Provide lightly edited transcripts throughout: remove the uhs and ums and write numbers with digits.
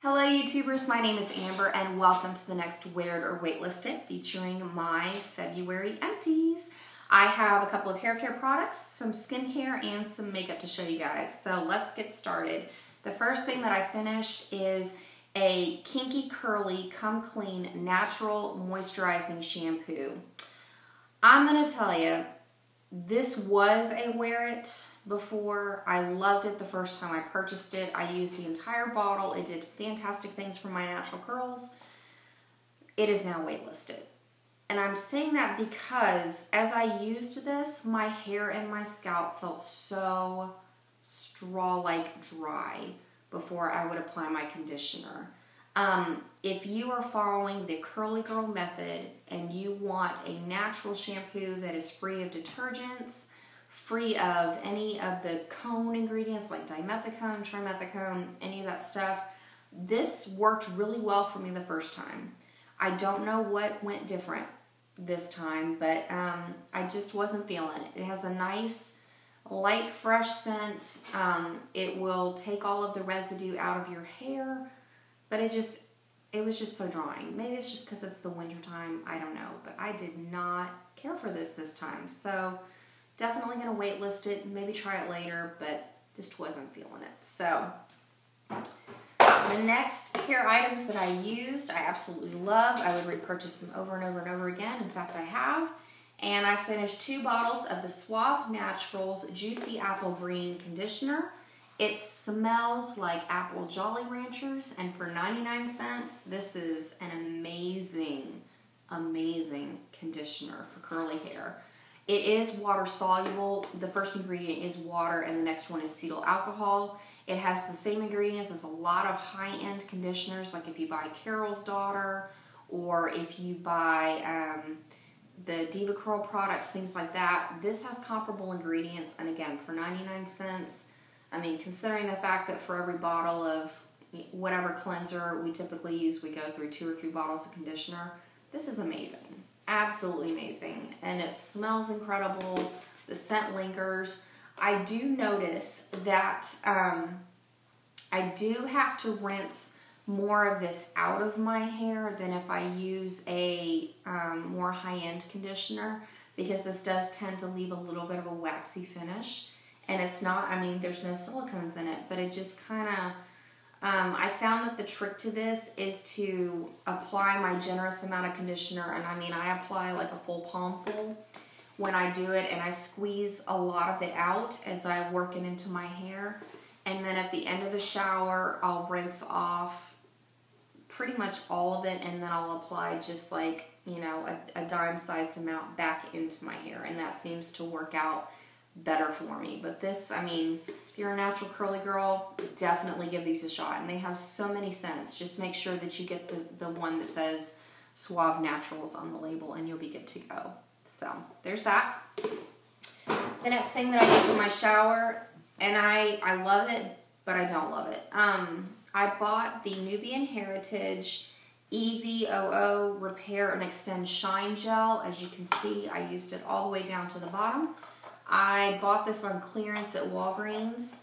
Hello YouTubers, my name is Amber and welcome to the next Weird or Waitlisted featuring my February empties. I have a couple of hair care products, some skincare, and some makeup to show you guys. So let's get started. The first thing that I finished is a Kinky Curly Come Clean Natural Moisturizing Shampoo. I'm going to tell you, this was a wear it before. I loved it the first time I purchased it. I used the entire bottle. It did fantastic things for my natural curls. It is now waitlisted. And I'm saying that because as I used this, my hair and my scalp felt so straw-like dry before I would apply my conditioner. If you are following the Curly Girl method and you want a natural shampoo that is free of detergents, free of any of the cone ingredients like dimethicone, trimethicone, any of that stuff, this worked really well for me the first time. I don't know what went different this time, but I just wasn't feeling it. It has a nice, light, fresh scent. It will take all of the residue out of your hair, but it was just so drying. Maybe it's just because it's the winter time, I don't know, but I did not care for this time. So definitely going to waitlist it, maybe try it later, but just wasn't feeling it. So the next hair items that I used, I absolutely loved. I would repurchase them over and over and over again. In fact, I have. And I finished 2 bottles of the Suave Naturals Juicy Apple Green Conditioner. It smells like apple Jolly Ranchers, and for 99 cents, this is an amazing, amazing conditioner for curly hair. It is water soluble. The first ingredient is water and the next one is cetyl alcohol. It has the same ingredients as a lot of high-end conditioners, like if you buy Carol's Daughter or if you buy the Diva Curl products, things like that. This has comparable ingredients, and again, for 99 cents, I mean, considering the fact that for every bottle of whatever cleanser we typically use, we go through 2 or 3 bottles of conditioner, this is amazing. Absolutely amazing. And it smells incredible. The scent lingers. I do notice that I do have to rinse more of this out of my hair than if I use a more high-end conditioner, because this does tend to leave a little bit of a waxy finish. And it's not, I mean, there's no silicones in it, but it just kind of, I found that the trick to this is to apply my generous amount of conditioner, and I mean, I apply like a full palm full when I do it, and I squeeze a lot of it out as I work it into my hair. And then at the end of the shower, I'll rinse off pretty much all of it, and then I'll apply just like, you know, a dime-sized amount back into my hair, and that seems to work out better for me. But this, I mean, if you're a natural curly girl, definitely give these a shot. And they have so many scents. Just make sure that you get the one that says Suave Naturals on the label, and you'll be good to go. So there's that. The next thing that I used in my shower, and I love it, but I don't love it. I bought the Nubian Heritage EVOO Repair and Extend Shine Gel. As you can see, I used it all the way down to the bottom. I bought this on clearance at Walgreens.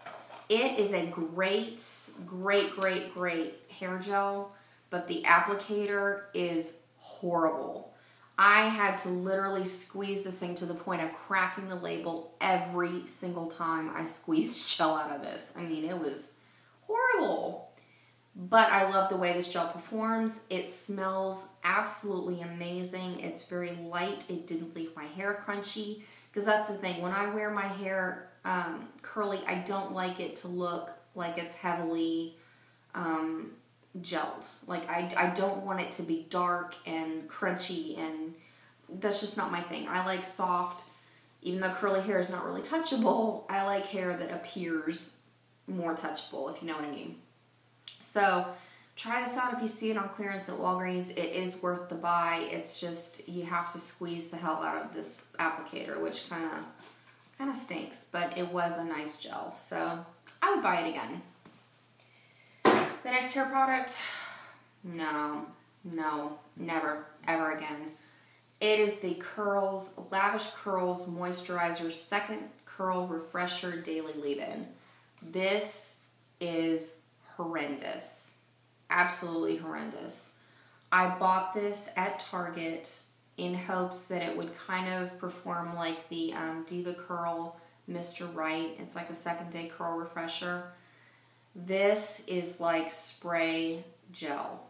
It is a great, great, great, great hair gel, but the applicator is horrible. I had to literally squeeze this thing to the point of cracking the label every single time I squeezed gel out of this. I mean, it was horrible. But I love the way this gel performs. It smells absolutely amazing. It's very light. It didn't leave my hair crunchy. Because that's the thing, when I wear my hair curly, I don't like it to look like it's heavily gelled. Like, I don't want it to be dark and crunchy, and that's just not my thing. I like soft, even though curly hair is not really touchable, I like hair that appears more touchable, if you know what I mean. So try this out if you see it on clearance at Walgreens. It is worth the buy. It's just, you have to squeeze the hell out of this applicator, which kind of stinks, but it was a nice gel, so I would buy it again. The next hair product, no, never, ever again. It is the Lavish Curls Moisturizer Second Curl Refresher Daily Leave-In. This is horrendous. absolutely horrendous. I bought this at Target in hopes that it would kind of perform like the Diva Curl Mr. Right. It's like a second day curl refresher. This is like spray gel.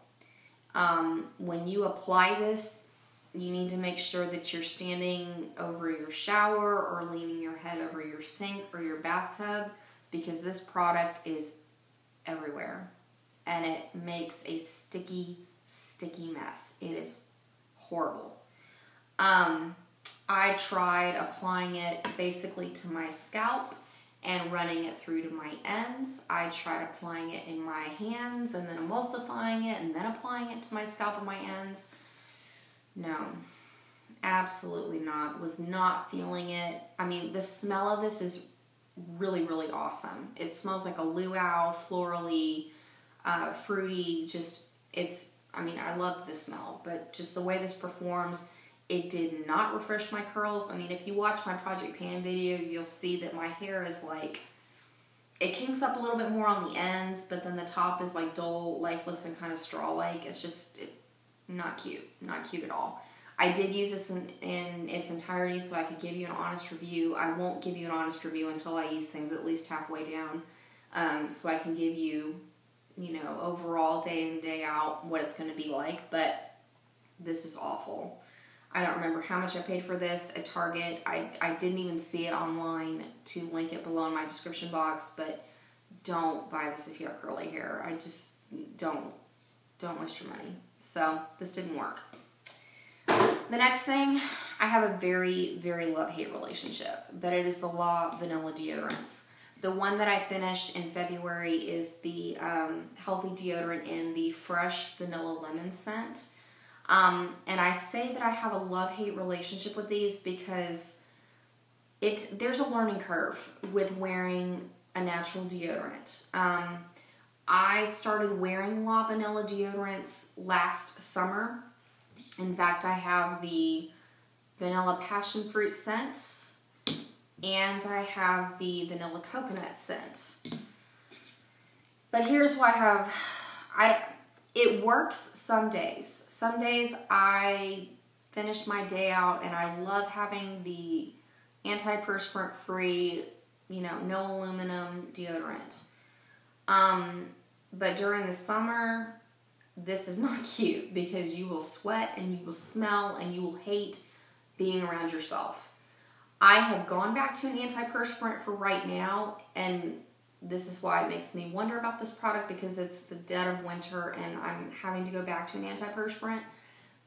When you apply this, you need to make sure that you're standing over your shower or leaning your head over your sink or your bathtub, because this product is everywhere and it makes a sticky mess. It is horrible. I tried applying it basically to my scalp and running it through to my ends. I tried applying it in my hands and then emulsifying it and then applying it to my scalp and my ends. No, absolutely not. Was not feeling it. I mean, the smell of this is really, really awesome. It smells like a luau, florally, fruity, I loved the smell, but just the way this performs, it did not refresh my curls. I mean, if you watch my Project Pan video, you'll see that my hair is like, it kinks up a little bit more on the ends, but then the top is like dull, lifeless, and kind of straw-like. It's just not cute. Not cute at all. I did use this in its entirety so I could give you an honest review. I won't give you an honest review until I use things at least halfway down, so I can give you, overall day in, day out what it's going to be like, but this is awful. I don't remember how much I paid for this at Target. I didn't even see it online to link it below in my description box, but don't buy this if you have curly hair. I just don't waste your money. So this didn't work. The next thing, I have a very, very love-hate relationship, but it is the Law Vanilla deodorants. The one that I finished in February is the Healthy Deodorant in the Fresh Vanilla Lemon scent. And I say that I have a love-hate relationship with these because there's a learning curve with wearing a natural deodorant. I started wearing Law Vanilla deodorants last summer. In fact, I have the Vanilla Passion Fruit scent and I have the Vanilla Coconut scent. But here's why it works some days. Some days I finish my day out and I love having the antiperspirant free, no aluminum deodorant. But during the summer, this is not cute because you will sweat and you will smell and you will hate being around yourself. I have gone back to an antiperspirant for right now, and this is why it makes me wonder about this product, because it's the dead of winter and I'm having to go back to an antiperspirant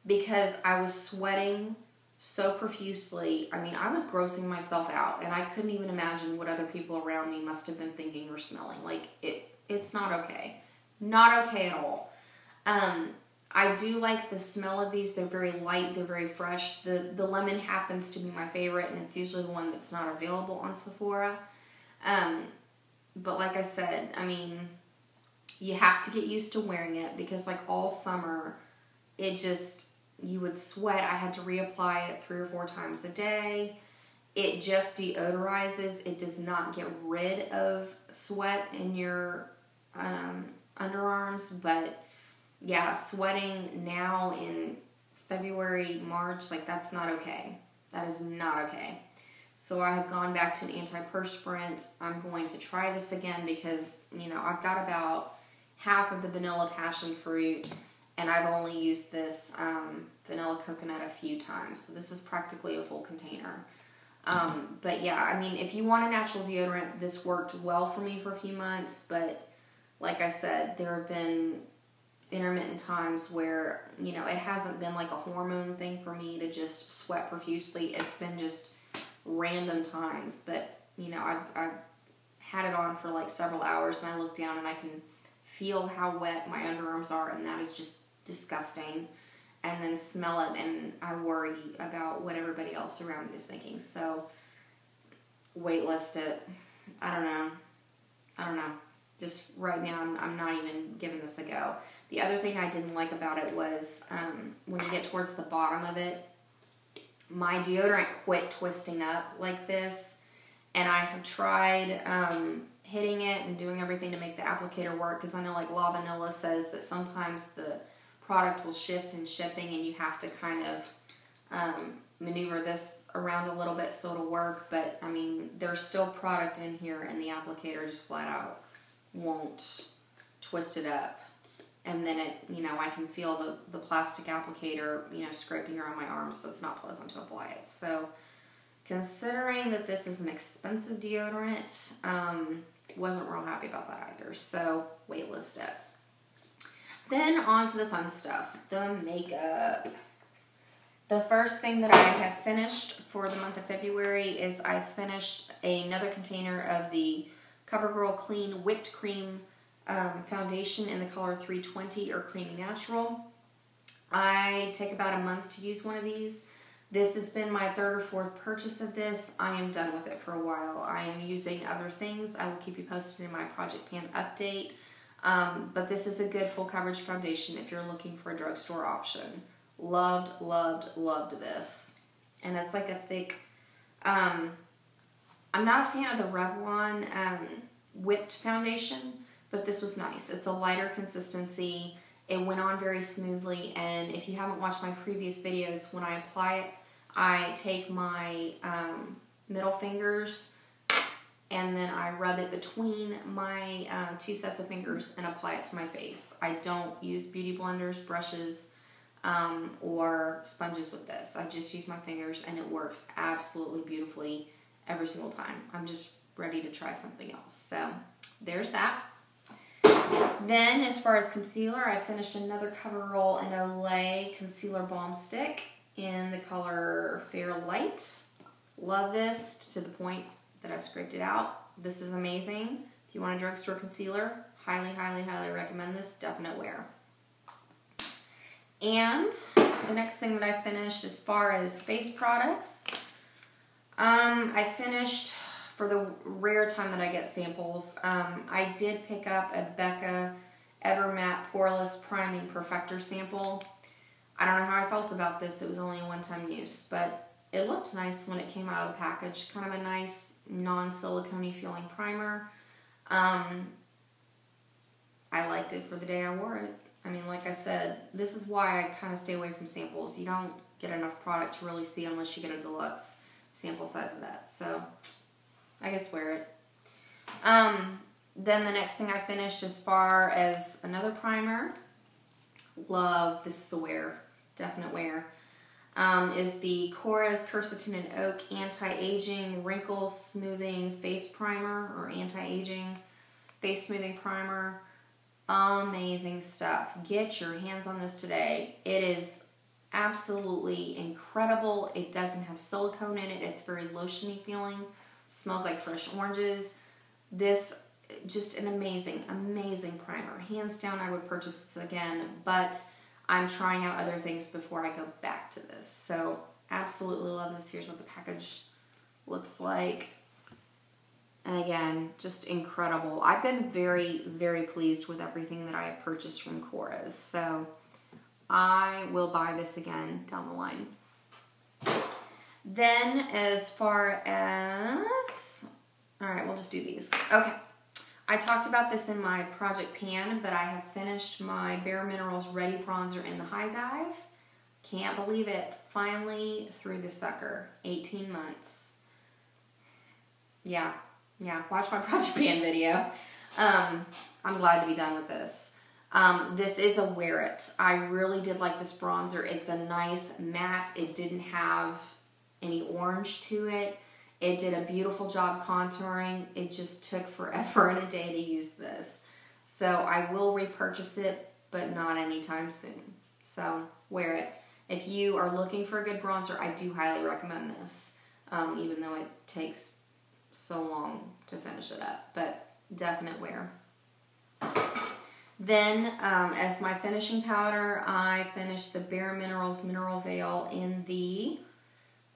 because I was sweating so profusely. I mean, I was grossing myself out and I couldn't even imagine what other people around me must have been thinking or smelling. Like, it's not okay. Not okay at all. I do like the smell of these. They're very light. They're very fresh. The lemon happens to be my favorite, and it's usually the one that's not available on Sephora. But like I said, I mean, you have to get used to wearing it because like all summer, you would sweat. I had to reapply it 3 or 4 times a day. It just deodorizes. It does not get rid of sweat in your underarms, but yeah, sweating now in February, March, like that's not okay. That is not okay. So I have gone back to an antiperspirant. I'm going to try this again because, I've got about half of the Vanilla Passion Fruit and I've only used this Vanilla Coconut a few times. So this is practically a full container. But yeah, I mean, if you want a natural deodorant, this worked well for me for a few months. But like I said, there have been intermittent times where, it hasn't been like a hormone thing for me to just sweat profusely. It's been just random times. But, I've had it on for like several hours and I look down and I can feel how wet my underarms are, and that is just disgusting. And then smell it and I worry about what everybody else around me is thinking. So, waitlist it. I don't know. Just right now, I'm not even giving this a go. The other thing I didn't like about it was when you get towards the bottom of it, my deodorant quit twisting up like this. And I have tried hitting it and doing everything to make the applicator work, because I know like La Vanilla says that sometimes the product will shift in shipping and you have to kind of maneuver this around a little bit so it'll work. But I mean, there's still product in here and the applicator just flat out won't twist it up. And then it, you know, I can feel the plastic applicator, you know, scraping around my arms, so it's not pleasant to apply it. So considering that this is an expensive deodorant, wasn't real happy about that either. So waitlist it. Then on to the fun stuff, the makeup. The first thing that I have finished for the month of February is I finished another container of the CoverGirl Clean Whipped Cream foundation in the color 320 or Creamy Natural. I take about a month to use one of these. This has been my third or fourth purchase of this. I am done with it for a while. I am using other things. I will keep you posted in my Project Pan update. But this is a good full coverage foundation if you're looking for a drugstore option. Loved, loved, loved this. And it's like a thick, I'm not a fan of the Revlon whipped foundation, but this was nice. It's a lighter consistency. It went on very smoothly, and if you haven't watched my previous videos, when I apply it, I take my middle fingers and then I rub it between my two sets of fingers and apply it to my face. I don't use beauty blenders, brushes, or sponges with this. I just use my fingers and it works absolutely beautifully every single time. I'm just ready to try something else. So there's that. Then as far as concealer, I finished another CoverGirl and Olay Concealer Balm Stick in the color Fair Light. Love this to the point that I scraped it out. This is amazing. If you want a drugstore concealer, highly, highly, highly recommend this. Definite wear. And the next thing that I finished as far as face products, I finished, for the rare time that I get samples, I did pick up a Becca Ever Matte Poreless Priming Perfector sample. I don't know how I felt about this. It was only a one-time use, but it looked nice when it came out of the package. Kind of a nice non-silicone-y feeling primer. I liked it for the day I wore it. I mean, like I said, this is why I kind of stay away from samples. You don't get enough product to really see unless you get a deluxe sample size of that. So I guess wear it. Then the next thing I finished as far as another primer, love, this is a wear, definite wear, is the Korres Quercetin and Oak Anti-Aging Wrinkle Smoothing Face Primer, or Anti-Aging Face Smoothing Primer. Amazing stuff. Get your hands on this today. It is absolutely incredible. It doesn't have silicone in it. It's very lotiony feeling. Smells like fresh oranges. This, just an amazing, amazing primer. Hands down, I would purchase this again, but I'm trying out other things before I go back to this. So, absolutely love this. Here's what the package looks like. And again, just incredible. I've been very, very pleased with everything that I have purchased from Korres. So, I will buy this again down the line. Then, as far as, all right, we'll just do these. Okay, I talked about this in my Project Pan, but I have finished my Bare Minerals Ready Bronzer in the High Dive. Can't believe it. Finally through the sucker. 18 months. Yeah, watch my Project Pan video. I'm glad to be done with this. This is a wear it. I really did like this bronzer. It's a nice matte. It didn't have any orange to it. It did a beautiful job contouring. It just took forever and a day to use this. So I will repurchase it, but not anytime soon. So wear it. If you are looking for a good bronzer, I do highly recommend this, even though it takes so long to finish it up, but definite wear. Then, as my finishing powder, I finished the Bare Minerals Mineral Veil in the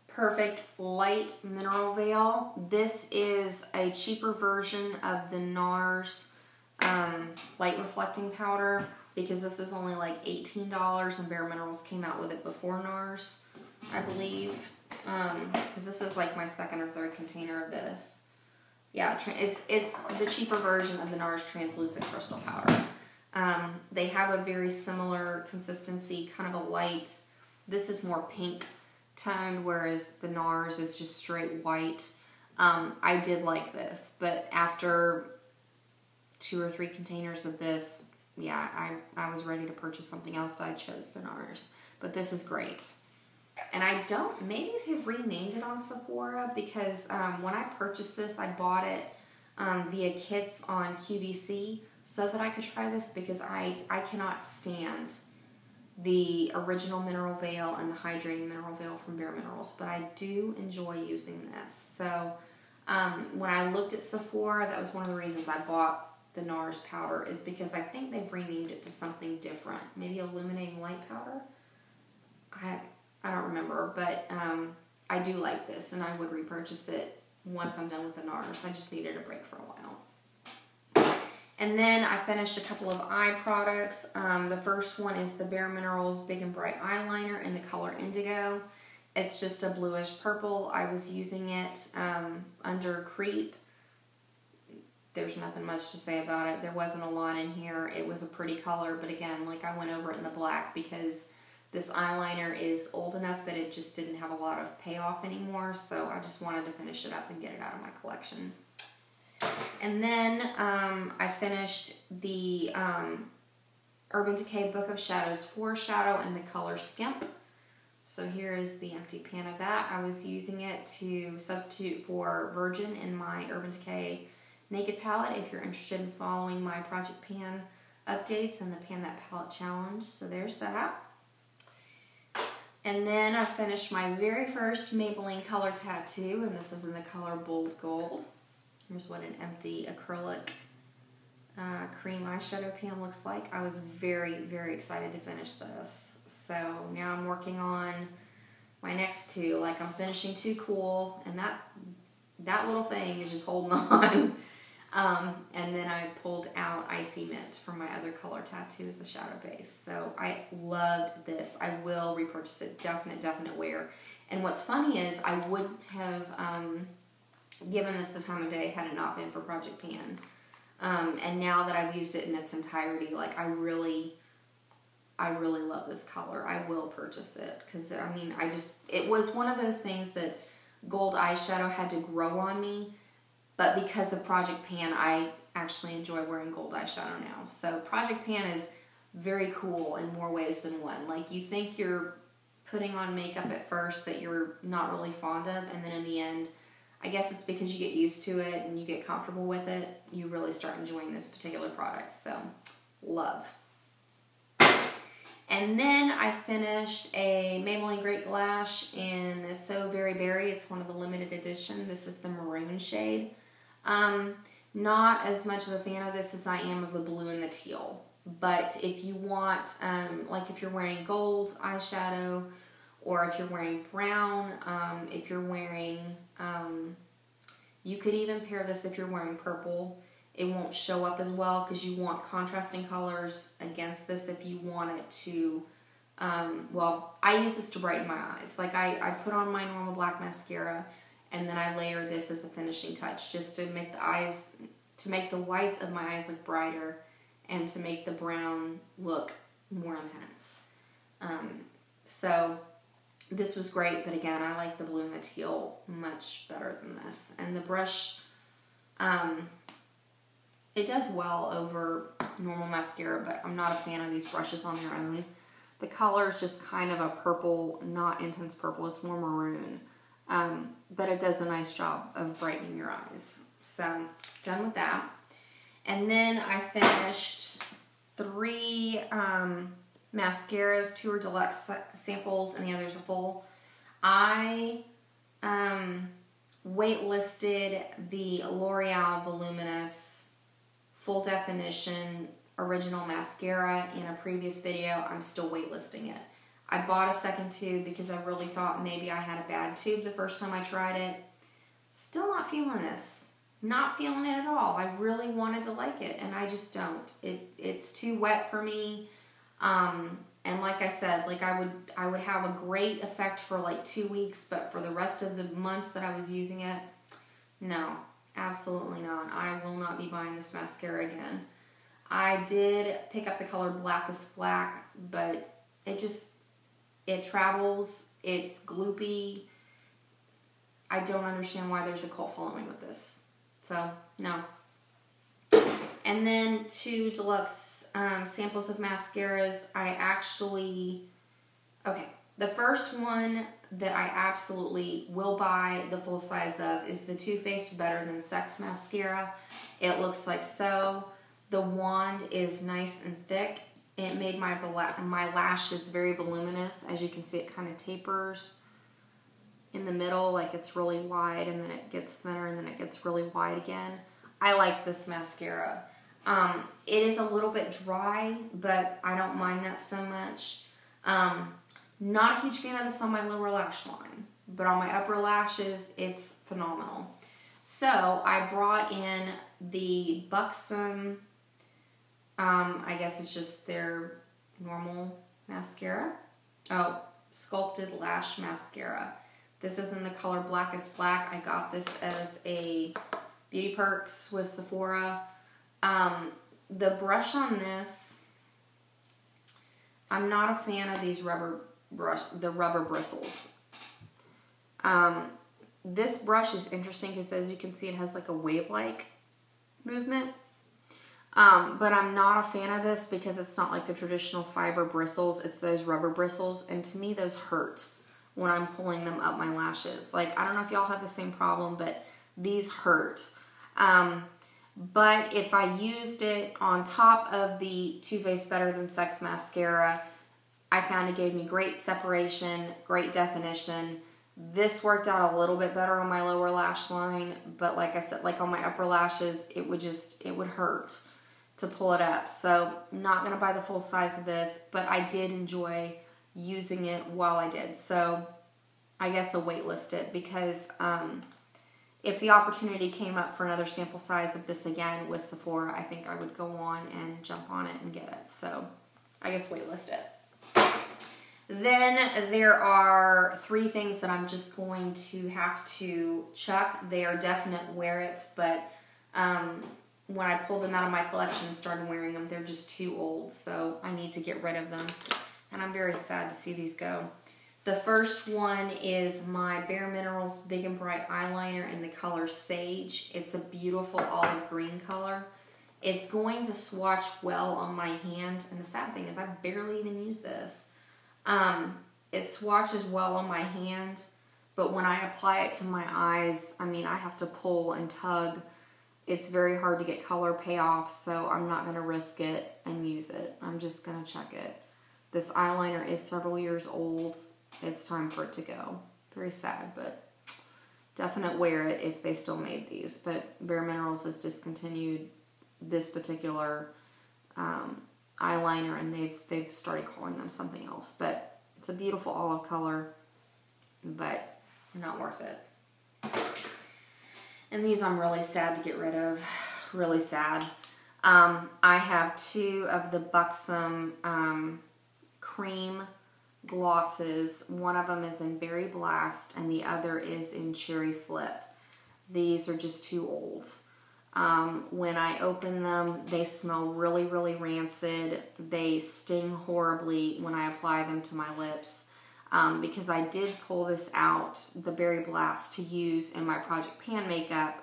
Perfect Light Mineral Veil. This is a cheaper version of the NARS Light Reflecting Powder, because this is only like $18, and Bare Minerals came out with it before NARS, I believe, because this is like my second or third container of this. Yeah, it's the cheaper version of the NARS translucent crystal powder. They have a very similar consistency, kind of a light. This is more pink toned, whereas the NARS is just straight white. I did like this, but after 2 or 3 containers of this, yeah, I was ready to purchase something else, so I chose the NARS. But this is great. And I don't, maybe they've renamed it on Sephora, because when I purchased this, I bought it via kits on QVC so that I could try this, because I cannot stand the original mineral veil and the hydrating mineral veil from Bare Minerals, but I do enjoy using this. So when I looked at Sephora, that was one of the reasons I bought the NARS powder, is because I think they've renamed it to something different. Maybe Illuminating Light Powder? I don't remember, but I do like this, and I would repurchase it once I'm done with the NARS. I just needed a break for a while. And then I finished a couple of eye products. The first one is the Bare Minerals Big and Bright Eyeliner in the color Indigo. It's just a bluish purple. I was using it under Creep. There's nothing much to say about it. There wasn't a lot in here. It was a pretty color, but again, like, I went over it in the black because this eyeliner is old enough that it just didn't have a lot of payoff anymore, so I just wanted to finish it up and get it out of my collection. And then I finished the Urban Decay Book of Shadows Foreshadow in the color Skimp. So here is the empty pan of that. I was using it to substitute for Virgin in my Urban Decay Naked palette, if you're interested in following my Project Pan updates and the Pan That Palette Challenge. So there's that. And then I finished my very first Maybelline color tattoo, and this is in the color Bold Gold. Here's what an empty acrylic cream eyeshadow pan looks like. I was very, very excited to finish this. So now I'm working on my next 2. Like, I'm finishing Too Cool, and that little thing is just holding on. And then I pulled out Icy Mint from my other color tattoo as a shadow base. So I loved this. I will repurchase it. Definite wear. And what's funny is I wouldn't have given this the time of day had it not been for Project Pan. And now that I've used it in its entirety, like, I really love this color. I will purchase it because, I mean, it was one of those things that gold eyeshadow had to grow on me. But because of Project Pan, I actually enjoy wearing gold eyeshadow now. So Project Pan is very cool in more ways than one. Like, you think you're putting on makeup at first that you're not really fond of, and then in the end, I guess it's because you get used to it and you get comfortable with it, you really start enjoying this particular product. So, love. And then I finished a Maybelline Great Lash in So Very Berry. It's one of the limited edition. This is the maroon shade. Not as much of a fan of this as I am of the blue and the teal. But if you want, like, if you're wearing gold eyeshadow, or if you're wearing brown, if you're wearing, you could even pair this if you're wearing purple. It won't show up as well because you want contrasting colors against this if you want it to, well, I use this to brighten my eyes. Like, I put on my normal black mascara, and then I layer this as a finishing touch just to make the eyes, to make the whites of my eyes look brighter and to make the brown look more intense. So this was great, but again, I like the blue and the teal much better than this. And the brush, it does well over normal mascara, but I'm not a fan of these brushes on their own. The color is just kind of a purple, not intense purple, it's more maroon. But it does a nice job of brightening your eyes. So, done with that. And then I finished 3 mascaras. 2 are deluxe samples and the other's a full. I waitlisted the L'Oreal Voluminous Full Definition Original Mascara in a previous video. I'm still waitlisting it. I bought a second tube because I really thought maybe I had a bad tube the first time I tried it. Still not feeling this. Not feeling it at all. I really wanted to like it, and I just don't. It's too wet for me. And like I said, like, I would have a great effect for like 2 weeks, but for the rest of the months that I was using it, no. Absolutely not. I will not be buying this mascara again. I did pick up the color Blackest Black, but it travels. It's gloopy. I don't understand why there's a cult following with this. So, no. And then 2 deluxe samples of mascaras. Okay, the first one that I absolutely will buy the full size of is the Too Faced Better Than Sex mascara. It looks like so. The wand is nice and thick. It made my lashes very voluminous. As you can see, it kind of tapers in the middle, like it's really wide, and then it gets thinner, and then it gets really wide again. I like this mascara. It is a little bit dry, but I don't mind that so much. Not a huge fan of this on my lower lash line, but on my upper lashes, it's phenomenal. So I brought in the Buxom, I guess it's just their normal mascara. Oh, Sculpted Lash Mascara. This is in the color Blackest Black. I got this as a Beauty Perks with Sephora. The brush on this, I'm not a fan of these rubber bristles. This brush is interesting because, as you can see, it has like a wave-like movement. But I'm not a fan of this because it's not like the traditional fiber bristles. It's those rubber bristles, and to me those hurt when I'm pulling them up my lashes. Like, I don't know if y'all have the same problem, but these hurt. But if I used it on top of the Too Faced Better Than Sex mascara, I found it gave me great separation, great definition. This worked out a little bit better on my lower lash line, but like I said, like on my upper lashes, it would hurt to pull it up. So not going to buy the full size of this, but I did enjoy using it while I did. So I guess I'll waitlist it because if the opportunity came up for another sample size of this again with Sephora, I think I would go on and jump on it and get it. So I guess waitlist it. Then there are 3 things that I'm just going to have to chuck. They are definite wear-its, but when I pulled them out of my collection and started wearing them, they're just too old, so I need to get rid of them. And I'm very sad to see these go. The first one is my Bare Minerals Big and Bright Eyeliner in the color Sage. It's a beautiful olive green color. It's going to swatch well on my hand, and the sad thing is I barely even use this. It swatches well on my hand, but when I apply it to my eyes, I mean, I have to pull and tug. It's very hard to get color payoff, so I'm not going to risk it and use it. I'm just going to check it. This eyeliner is several years old. It's time for it to go. Very sad, but definite wear it if they still made these. But Bare Minerals has discontinued this particular eyeliner, and they've started calling them something else. But it's a beautiful olive color, but not worth it. And these I'm really sad to get rid of. Really sad. I have 2 of the Buxom cream glosses. One of them is in Berry Blast and the other is in Cherry Flip. These are just too old. When I open them, they smell really, really rancid. They sting horribly when I apply them to my lips. Because I did pull this out, the Berry Blast, to use in my Project Pan makeup,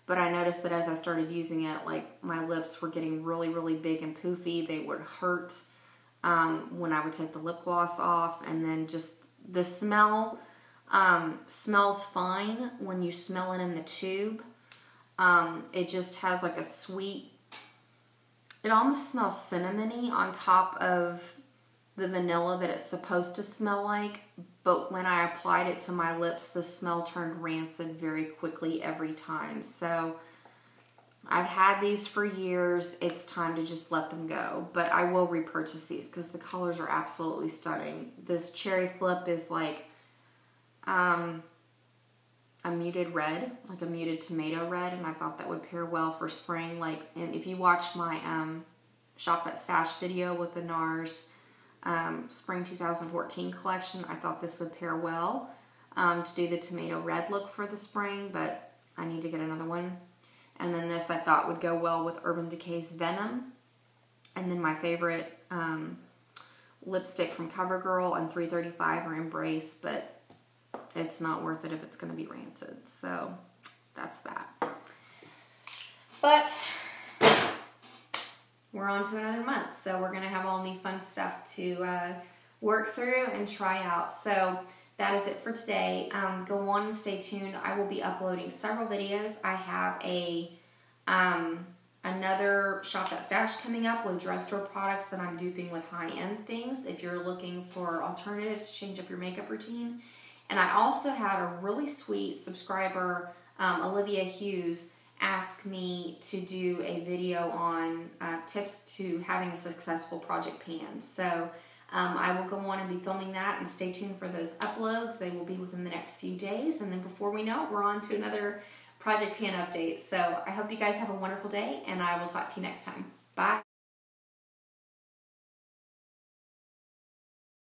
but I noticed that as I started using it, like, my lips were getting really, really big and poofy. They would hurt when I would take the lip gloss off, and then just the smell smells fine when you smell it in the tube. It just has like a sweet, it almost smells cinnamony on top of the vanilla that it's supposed to smell like, but when I applied it to my lips, the smell turned rancid very quickly every time. So I've had these for years. It's time to just let them go, but I will repurchase these because the colors are absolutely stunning. This Cherry Flip is like a muted red, like a muted tomato red, and I thought that would pair well for spring. Like, and if you watched my Shop That Stash video with the NARS Spring 2014 collection, I thought this would pair well to do the tomato red look for the spring, but I need to get another one. And then this I thought would go well with Urban Decay's Venom. And then my favorite lipstick from CoverGirl and 335 are Embrace, but it's not worth it if it's going to be rancid. So that's that. But we're on to another month, so we're going to have all new fun stuff to work through and try out. So that is it for today. Go on and stay tuned. I will be uploading several videos. I have another Shop That Stash coming up with drugstore products that I'm duping with high-end things if you're looking for alternatives to change up your makeup routine. And I also had a really sweet subscriber, Olivia Hughes, ask me to do a video on tips to having a successful project pan. So I will go on and be filming that, and stay tuned for those uploads. They will be within the next few days, and then before we know it, we're on to another project pan update. So I hope you guys have a wonderful day, and I will talk to you next time. Bye.